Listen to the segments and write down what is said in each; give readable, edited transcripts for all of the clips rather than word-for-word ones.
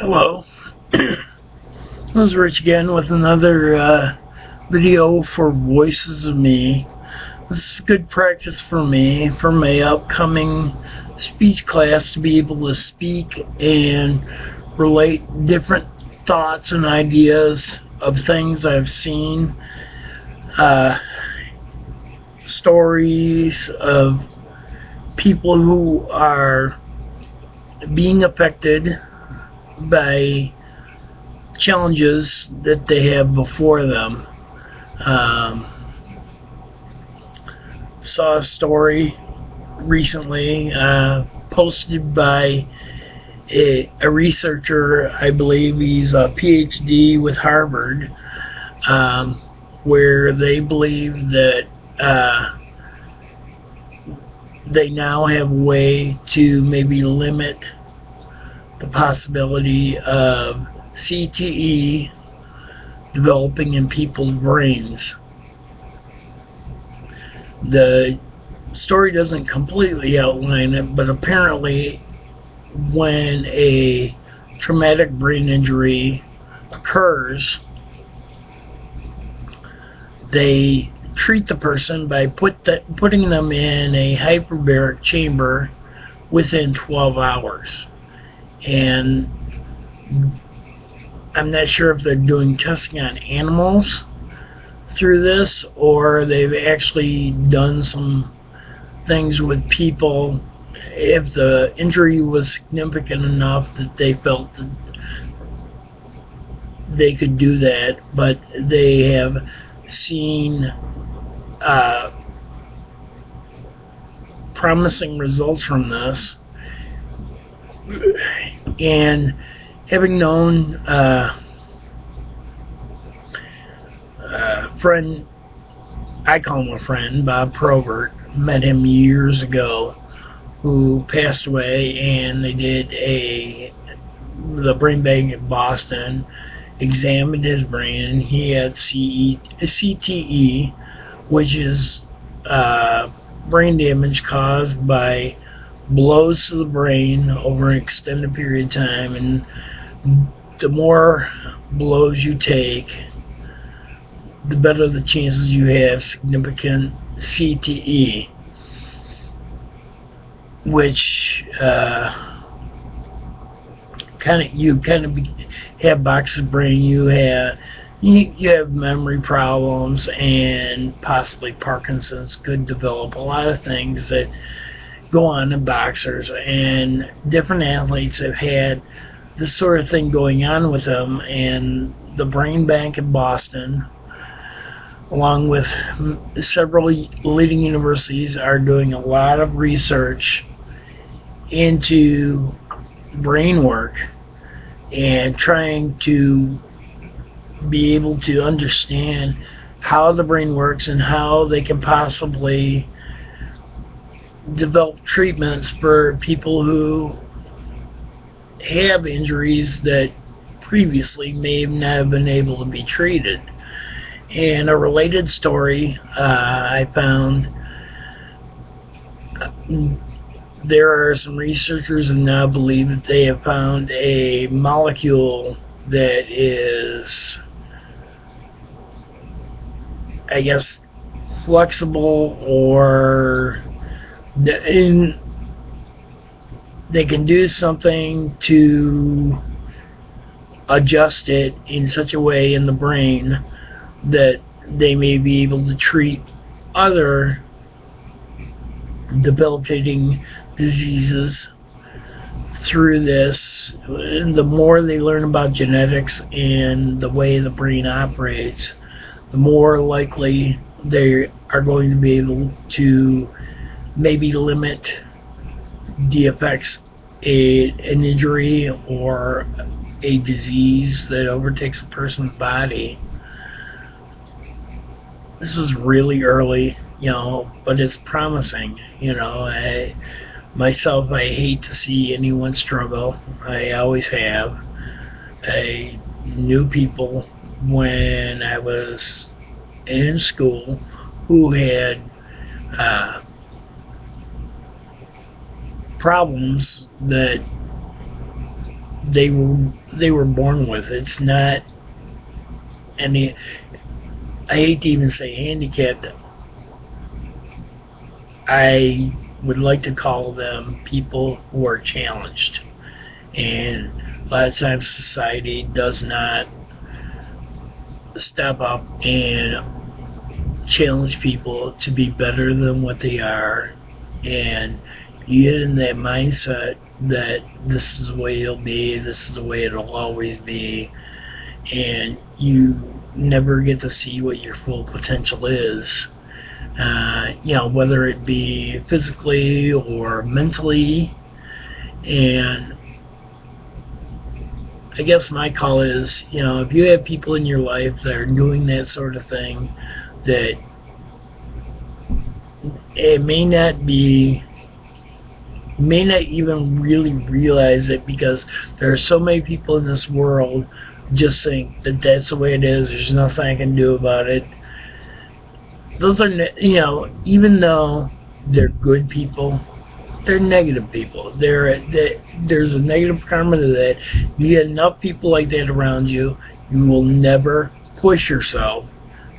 Hello, this is Rich again with another video for Voices of Me. This is good practice for me for my upcoming speech class to be able to speak and relate different thoughts and ideas of things I've seen, stories of people who are being affected by challenges that they have before them. Saw a story recently posted by a researcher. I believe he's a PhD with Harvard, where they believe that they now have a way to maybe limit the possibility of CTE developing in people's brains. The story doesn't completely outline it, but apparently when a traumatic brain injury occurs, they treat the person by putting them in a hyperbaric chamber within 12 hours. And I'm not sure if they're doing testing on animals through this, or they've actually done some things with people if the injury was significant enough that they felt that they could do that. But they have seen promising results from this. And having known a friend, I call him a friend, Bob Probert, met him years ago, who passed away, and they did the brain bank in Boston, examined his brain, and he had CTE, which is brain damage caused by blows to the brain over an extended period of time. And the more blows you take, the better the chances you have significant CTE, which you have box of brain, you have memory problems, and possibly Parkinson's could develop. A lot of things that go on in boxers, and different athletes have had this sort of thing going on with them. And the brain bank in Boston, along with several leading universities, are doing a lot of research into brain work and trying to be able to understand how the brain works and how they can possibly develop treatments for people who have injuries that previously may not have been able to be treated. And a related story I found, there are some researchers who now believe that they have found a molecule that is, I guess, flexible, or they can do something to adjust it in such a way in the brain that they may be able to treat other debilitating diseases through this. And the more they learn about genetics and the way the brain operates, the more likely they are going to be able to maybe limit the effects an injury or a disease that overtakes a person's body. This is really early, but it's promising. Myself, I hate to see anyone struggle. I always have. I knew people when I was in school who had problems that they were born with. It's not any. I hate to even say handicapped. I would like to call them people who are challenged, and a lot of times society does not step up and challenge people to be better than what they are, and you get in that mindset that this is the way it'll be, this is the way it'll always be, and you never get to see what your full potential is. Whether it be physically or mentally. And I guess my call is, if you have people in your life that are doing that sort of thing, that it may not even really realize it, because there are so many people in this world just think that that's the way it is, there's nothing I can do about it. Those are, even though they're good people, they're negative people. There's a negative karma to that. You get enough people like that around you, you will never push yourself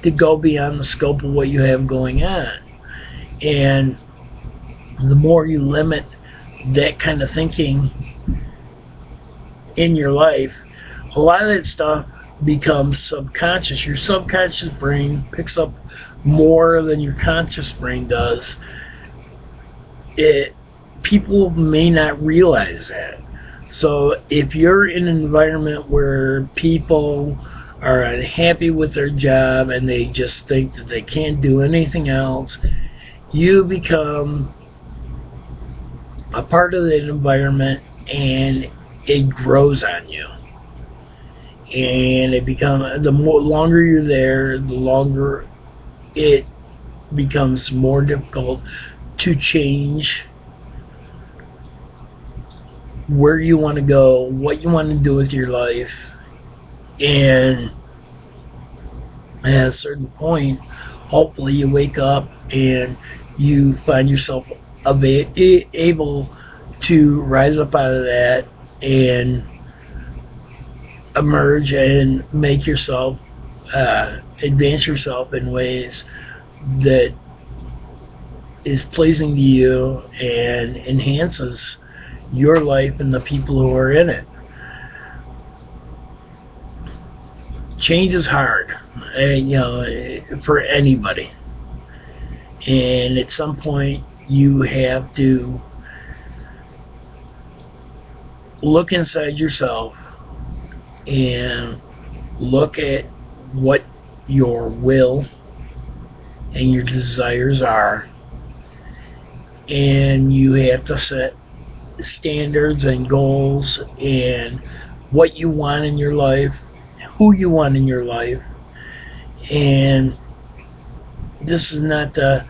to go beyond the scope of what you have going on. And the more you limit that kind of thinking in your life, a lot of that stuff becomes subconscious. Your subconscious brain picks up more than your conscious brain does. People may not realize that. So if you're in an environment where people are unhappy with their job and they just think that they can't do anything else, you become a part of that environment, and it grows on you. And the longer you're there, the longer it becomes more difficult to change where you want to go, what you want to do with your life. And at a certain point, hopefully you wake up and you find yourself able to rise up out of that and emerge and make yourself advance yourself in ways that is pleasing to you and enhances your life and the people who are in it. Change is hard, for anybody, and at some point you have to look inside yourself and look at what your will and your desires are, and you have to set standards and goals and what you want in your life, who you want in your life. And this is not to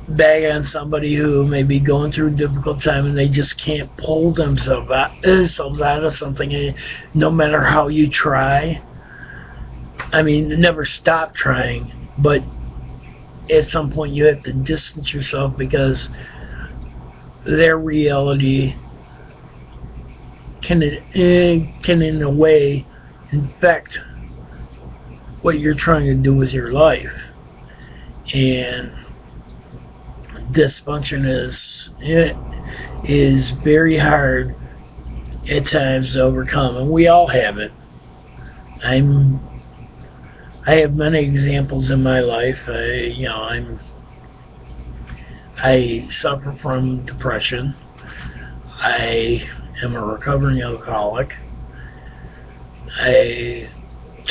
bag on somebody who may be going through a difficult time and they just can't pull themselves out of something, no matter how you try. I mean, never stop trying, but at some point you have to distance yourself, because their reality can in a way infect what you're trying to do with your life. And dysfunction is very hard at times to overcome, and we all have it. I have many examples in my life. I suffer from depression. I am a recovering alcoholic. I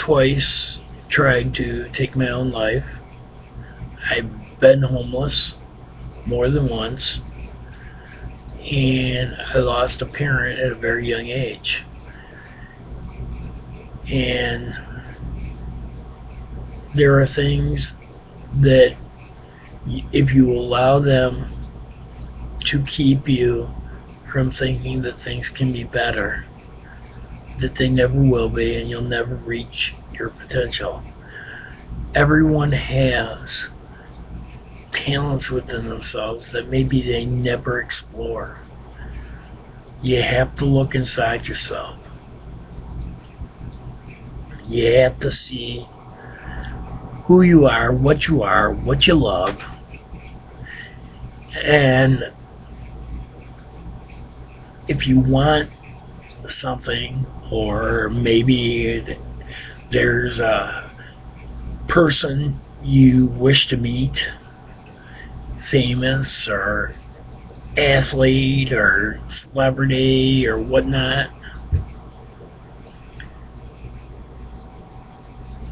twice tried to take my own life. I've been homeless more than once, and I lost a parent at a very young age. And there are things that, if you allow them to keep you from thinking that things can be better, that they never will be, and you'll never reach your potential. Everyone has talents within themselves that maybe they never explore. You have to look inside yourself. You have to see who you are, what you love, and if you want something, or maybe there's a person you wish to meet, famous or athlete or celebrity or whatnot,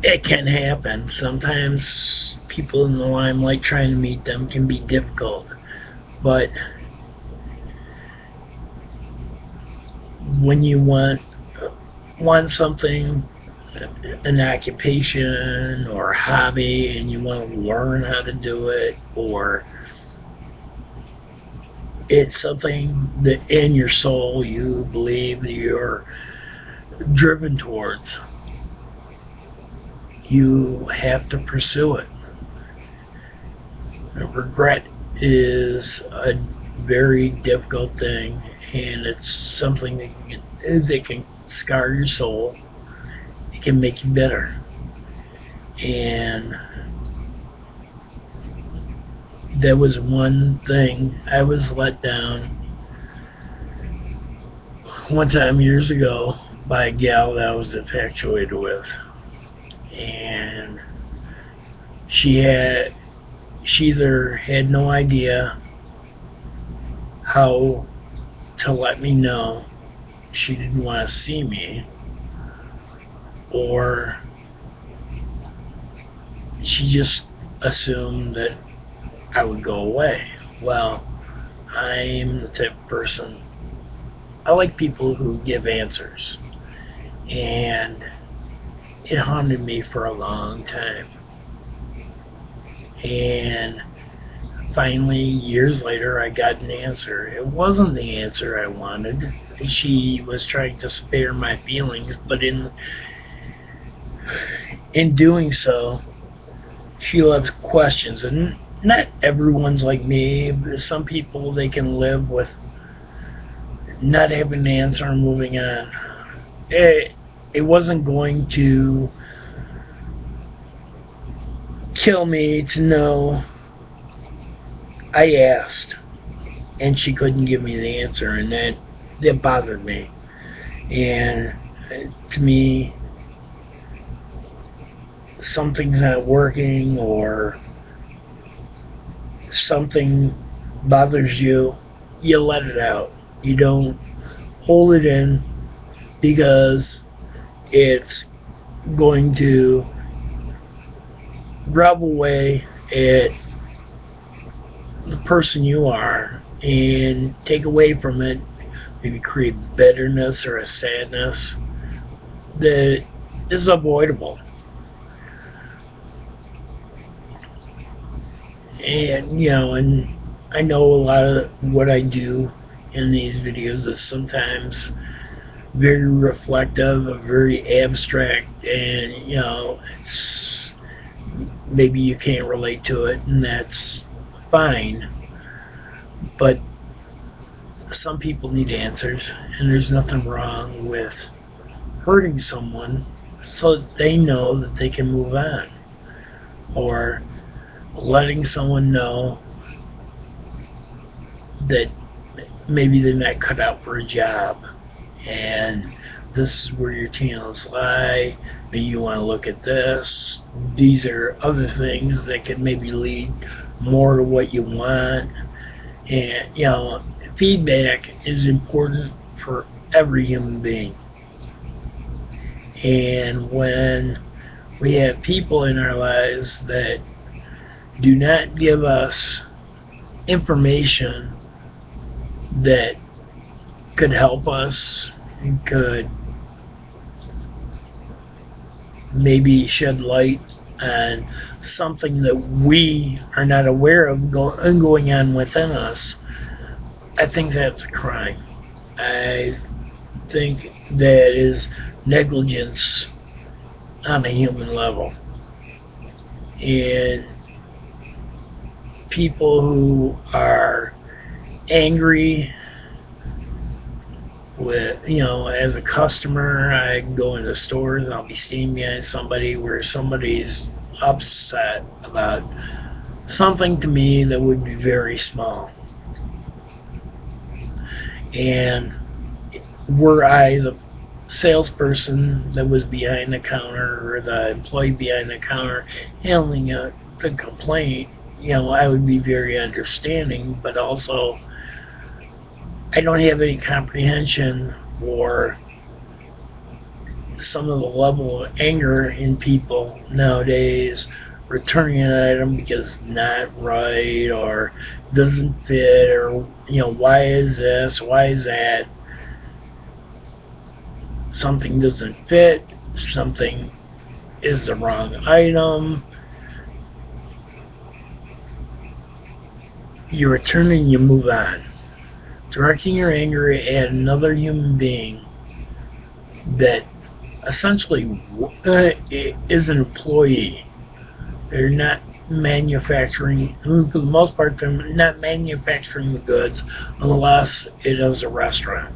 it can happen. Sometimes people in the limelight, trying to meet them can be difficult, but when you want something, an occupation or a hobby, and you want to learn how to do it, or it's something that in your soul you believe that you're driven towards, you have to pursue it. Regret is a very difficult thing, and it's something that can scar your soul. It can make you bitter, and that was one thing. I was let down one time years ago by a gal that I was infatuated with, and she either had no idea how to let me know she didn't want to see me, or she just assumed that I would go away. Well, I'm the type of person, I like people who give answers, and it haunted me for a long time. And finally, years later, I got an answer. It wasn't the answer I wanted. She was trying to spare my feelings, but in doing so, she left questions. And not everyone's like me. Some people, they can live with not having an answer and moving on. It wasn't going to kill me to know I asked and she couldn't give me the answer, and that bothered me. And to me, something's not working, or something bothers you, you let it out. You don't hold it in, because it's going to rub away at the person you are and take away from it, maybe create bitterness or a sadness that is avoidable. And and I know a lot of what I do in these videos is sometimes very reflective, very abstract, and it's, maybe you can't relate to it, and that's fine. But some people need answers, and there's nothing wrong with hurting someone so that they know that they can move on, or letting someone know that maybe they're not cut out for a job, and this is where your talents lie. Maybe you want to look at this. These are other things that could maybe lead more to what you want. And feedback is important for every human being. And when we have people in our lives that do not give us information that could help us, and could maybe shed light on something that we are not aware of going on within us, I think that's a crime. I think that is negligence on a human level. And people who are angry with, as a customer, I can go into stores and I'll be standing behind somebody where somebody's upset about something to me that would be very small. And were I the salesperson that was behind the counter or the employee behind the counter handling the complaint, I would be very understanding, but also I don't have any comprehension for some of the level of anger in people nowadays, returning an item because it's not right or doesn't fit, or why is this, why is that. Something doesn't fit, something is the wrong item, you return and you move on, directing your anger at another human being that essentially is an employee. They're not manufacturing, for the most part, they're not manufacturing the goods unless it is a restaurant.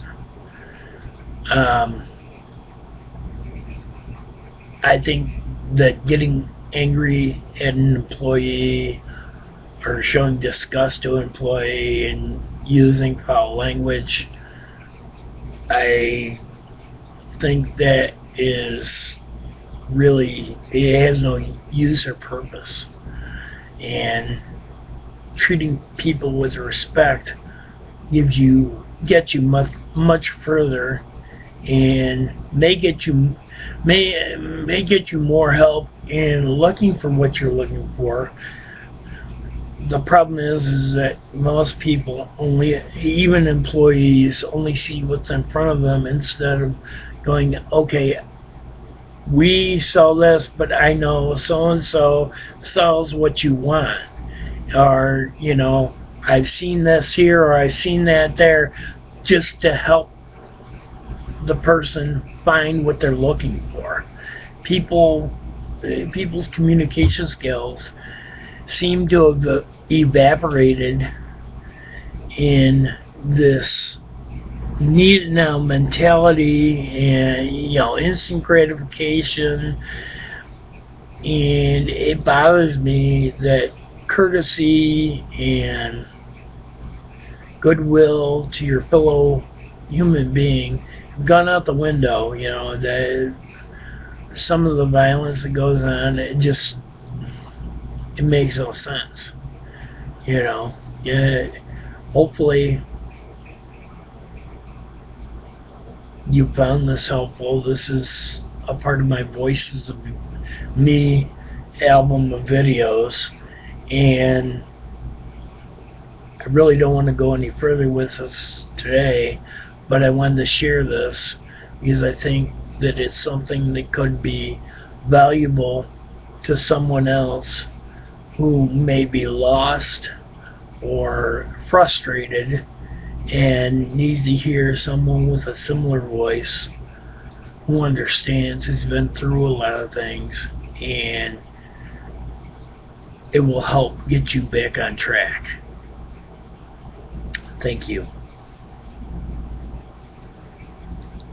I think that getting angry at an employee or showing disgust to an employee and using foul language, I think that is really, it has no use or purpose. And treating people with respect gets you much further, and may get you more help in looking for what you're looking for. The problem is that most people, even employees, only see what's in front of them instead of going, okay, we sell this, but I know so-and-so sells what you want. Or, I've seen this here or I've seen that there, just to help the person find what they're looking for. People's communication skills seem to have evaporated in this need now mentality and instant gratification, and it bothers me that courtesy and goodwill to your fellow human being gone out the window. Some of the violence that goes on, it makes no sense. Hopefully you found this helpful. This is a part of my Voices of Me album of videos, and I really don't want to go any further with this today, but I wanted to share this because I think that it's something that could be valuable to someone else who may be lost or frustrated and needs to hear someone with a similar voice who understands, who's been through a lot of things, and it will help get you back on track. Thank you.